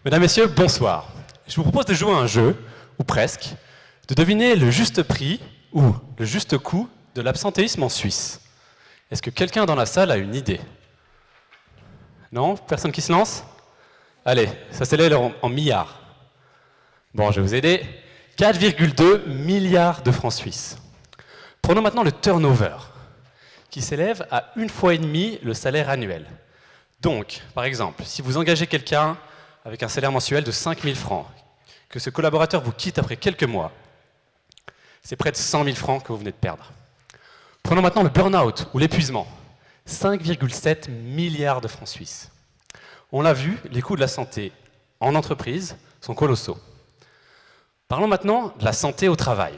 Mesdames, Messieurs, bonsoir. Je vous propose de jouer à un jeu, ou presque, de deviner le juste prix ou le juste coût de l'absentéisme en Suisse. Est-ce que quelqu'un dans la salle a une idée? Non? Personne qui se lance? Allez, ça s'élève en milliards. Bon, je vais vous aider. 4,2 milliards de francs suisses. Prenons maintenant le turnover, qui s'élève à 1,5 fois le salaire annuel. Donc, par exemple, si vous engagez quelqu'un avec un salaire mensuel de 5 000 francs, que ce collaborateur vous quitte après quelques mois, c'est près de 100 000 francs que vous venez de perdre. Prenons maintenant le burn-out ou l'épuisement. 5,7 milliards de francs suisses. On l'a vu, les coûts de la santé en entreprise sont colossaux. Parlons maintenant de la santé au travail.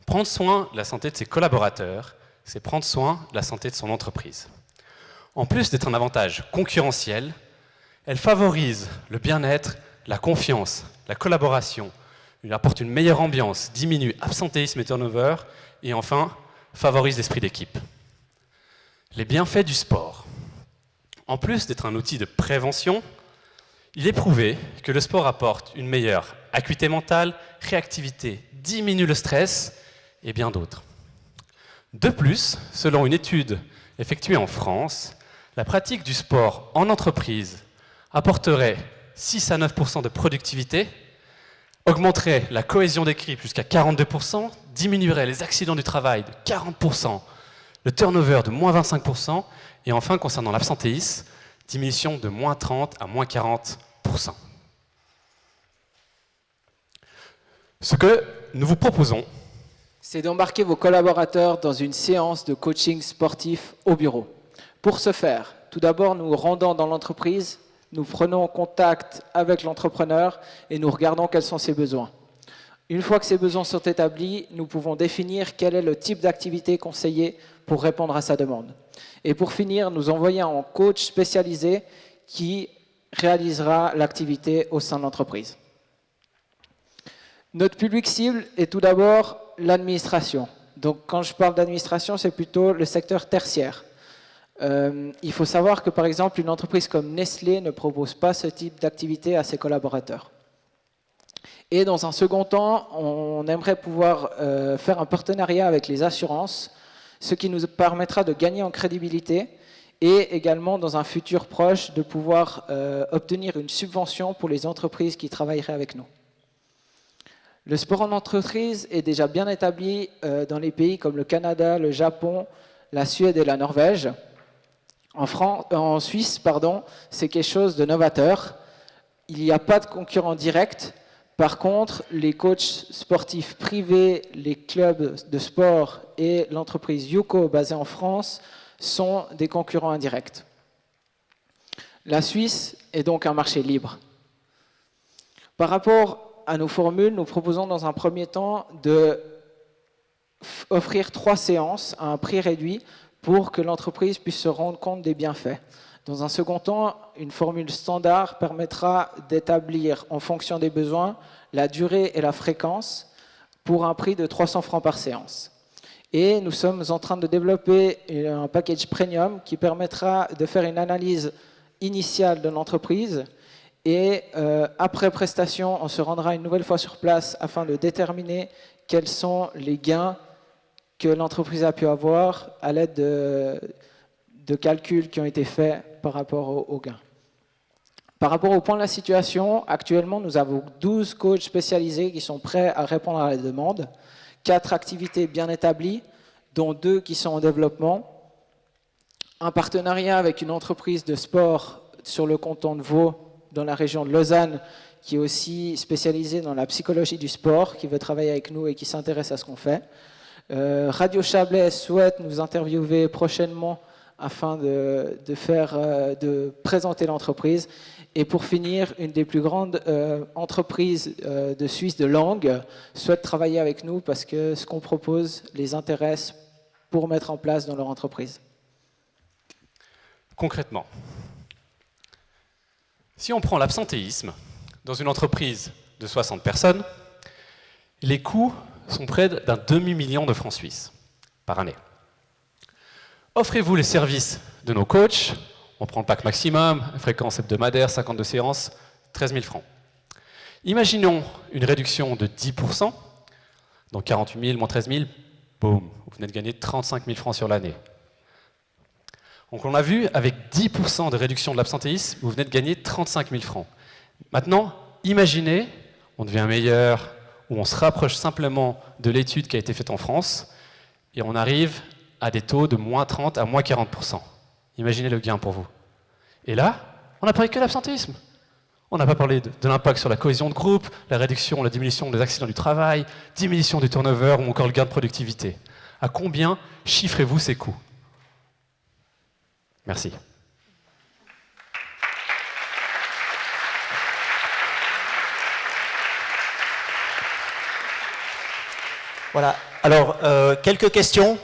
Prendre soin de la santé de ses collaborateurs, c'est prendre soin de la santé de son entreprise. En plus d'être un avantage concurrentiel, elle favorise le bien-être, la confiance, la collaboration, elle apporte une meilleure ambiance, diminue absentéisme et turnover, et enfin, favorise l'esprit d'équipe. Les bienfaits du sport. En plus d'être un outil de prévention, il est prouvé que le sport apporte une meilleure acuité mentale, réactivité, diminue le stress et bien d'autres. De plus, selon une étude effectuée en France, la pratique du sport en entreprise apporterait 6 à 9% de productivité, augmenterait la cohésion d'équipe jusqu'à 42%, diminuerait les accidents du travail de 40%, le turnover de moins 25%, et enfin, concernant l'absentéisme, diminution de moins 30 à moins 40%. Ce que nous vous proposons, c'est d'embarquer vos collaborateurs dans une séance de coaching sportif au bureau. Pour ce faire, tout d'abord, nous rendons dans l'entreprise, nous prenons contact avec l'entrepreneur et nous regardons quels sont ses besoins. Une fois que ces besoins sont établis, nous pouvons définir quel est le type d'activité conseillée pour répondre à sa demande. Et pour finir, nous envoyons un coach spécialisé qui réalisera l'activité au sein de l'entreprise. Notre public cible est tout d'abord l'administration. Donc quand je parle d'administration, c'est plutôt le secteur tertiaire. Il faut savoir que par exemple, une entreprise comme Nestlé ne propose pas ce type d'activité à ses collaborateurs. Et dans un second temps, on aimerait pouvoir faire un partenariat avec les assurances, ce qui nous permettra de gagner en crédibilité et également dans un futur proche de pouvoir obtenir une subvention pour les entreprises qui travailleraient avec nous. Le sport en entreprise est déjà bien établi dans les pays comme le Canada, le Japon, la Suède et la Norvège. En Suisse, c'est quelque chose de novateur. Il n'y a pas de concurrent direct. Par contre, les coachs sportifs privés, les clubs de sport et l'entreprise Yuko basée en France sont des concurrents indirects. La Suisse est donc un marché libre. Par rapport à nos formules, nous proposons dans un premier temps d'offrir 3 séances à un prix réduit pour que l'entreprise puisse se rendre compte des bienfaits. Dans un second temps, une formule standard permettra d'établir en fonction des besoins la durée et la fréquence pour un prix de 300 francs par séance. Et nous sommes en train de développer un package premium qui permettra de faire une analyse initiale de l'entreprise et après prestation, on se rendra une nouvelle fois sur place afin de déterminer quels sont les gains que l'entreprise a pu avoir à l'aide de calculs qui ont été faits par rapport aux gains. Par rapport au point de la situation, actuellement, nous avons 12 coachs spécialisés qui sont prêts à répondre à la demande, 4 activités bien établies, dont 2 qui sont en développement, un partenariat avec une entreprise de sport sur le canton de Vaud, dans la région de Lausanne, qui est aussi spécialisée dans la psychologie du sport, qui veut travailler avec nous et qui s'intéresse à ce qu'on fait. Radio Chablais souhaite nous interviewer prochainement afin de présenter l'entreprise. Et pour finir, une des plus grandes entreprises de Suisse de langue souhaite travailler avec nous parce que ce qu'on propose les intéresse pour mettre en place dans leur entreprise. concrètement, si on prend l'absentéisme dans une entreprise de 60 personnes, les coûts sont près d'un demi-million de francs suisses par année. Offrez-vous les services de nos coachs, on prend le pack maximum, fréquence hebdomadaire, 52 séances, 13 000 francs. Imaginons une réduction de 10%, donc 48 000 moins 13 000, boum, vous venez de gagner 35 000 francs sur l'année. Donc on l'a vu, avec 10% de réduction de l'absentéisme, vous venez de gagner 35 000 francs. Maintenant, imaginez, on devient meilleur, ou on se rapproche simplement de l'étude qui a été faite en France, et on arrive à des taux de moins 30 à moins 40%. Imaginez le gain pour vous. Et là, on n'a parlé que d'absentéisme. On n'a pas parlé de l'impact sur la cohésion de groupe, la réduction, la diminution des accidents du travail, diminution du turnover ou encore le gain de productivité. À combien chiffrez-vous ces coûts? Merci. Voilà. Alors, quelques questions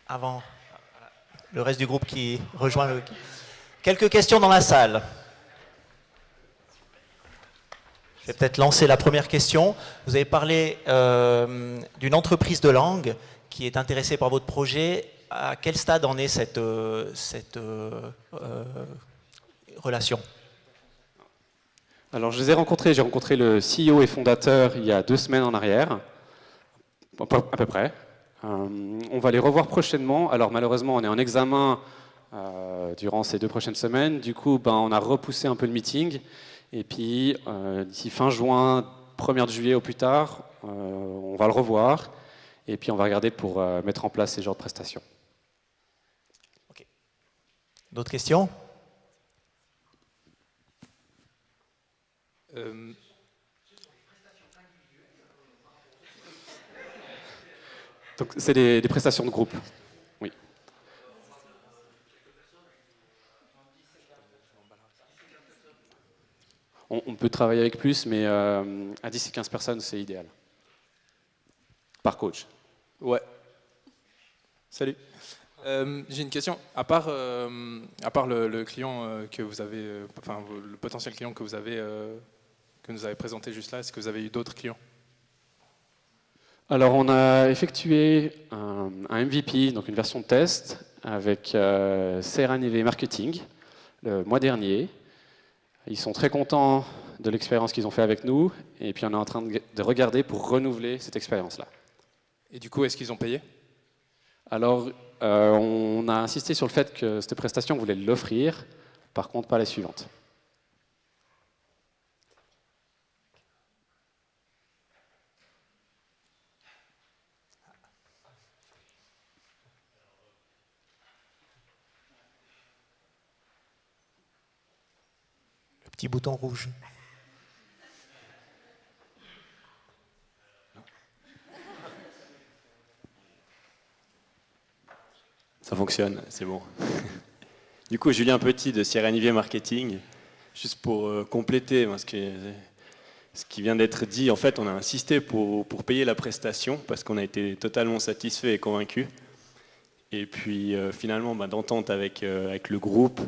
avant le reste du groupe qui rejoint le... Quelques questions dans la salle. Je vais peut-être lancer la première question. Vous avez parlé d'une entreprise de langue qui est intéressée par votre projet. À quel stade en est cette relation? Alors, je les ai rencontrés. J'ai rencontré le CEO et fondateur il y a 2 semaines en arrière, à peu près. On va les revoir prochainement. Alors, malheureusement, on est en examen durant ces 2 prochaines semaines. Du coup, on a repoussé un peu le meeting. Et puis, d'ici fin juin, 1er juillet au plus tard, on va le revoir. Et puis, on va regarder pour mettre en place ces genres de prestations. Okay. D'autres questions? Donc, c'est des prestations de groupe. Oui. On peut travailler avec plus, mais à 10 et 15 personnes, c'est idéal. Par coach. Ouais. Salut. J'ai une question. À part le client que vous avez, enfin le potentiel client que vous avez, que nous avez présenté juste là, est-ce que vous avez eu d'autres clients? Alors, on a effectué un MVP, donc une version de test, avec CRNV Marketing le mois dernier. Ils sont très contents de l'expérience qu'ils ont fait avec nous, et puis on est en train de regarder pour renouveler cette expérience-là. Et du coup, est-ce qu'ils ont payé? Alors, on a insisté sur le fait que cette prestation, on voulait l'offrir, par contre pas la suivante. Le petit bouton rouge. Ça fonctionne, c'est bon. Du coup, Julien Petit de CRNV Marketing, juste pour compléter ce qui vient d'être dit, en fait, on a insisté pour payer la prestation parce qu'on a été totalement satisfait et convaincu. Et puis finalement, d'entente avec le groupe,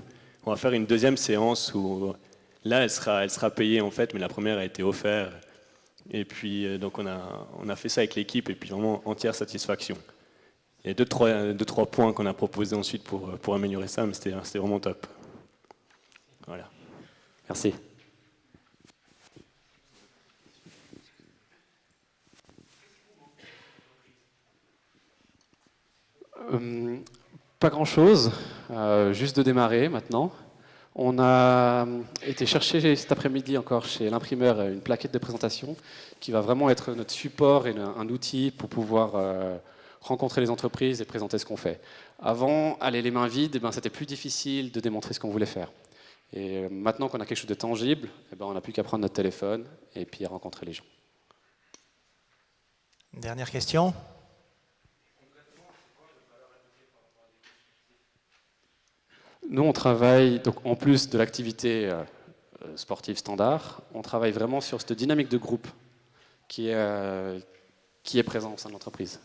on va faire une deuxième séance où là, elle sera payée en fait, mais la première a été offerte. Et puis donc on a fait ça avec l'équipe et puis vraiment entière satisfaction. Il y a deux, trois points qu'on a proposés ensuite pour améliorer ça, mais c'était vraiment top. Voilà. Merci. Pas grand-chose, juste de démarrer maintenant. On a été chercher cet après-midi encore chez l'imprimeur une plaquette de présentation qui va vraiment être notre support et un outil pour pouvoir rencontrer les entreprises et présenter ce qu'on fait. Avant, aller les mains vides, c'était plus difficile de démontrer ce qu'on voulait faire. Et maintenant qu'on a quelque chose de tangible, on n'a plus qu'à prendre notre téléphone et puis rencontrer les gens. Une dernière question? Nous, on travaille, donc, en plus de l'activité sportive standard, on travaille vraiment sur cette dynamique de groupe qui est présente au sein de l'entreprise.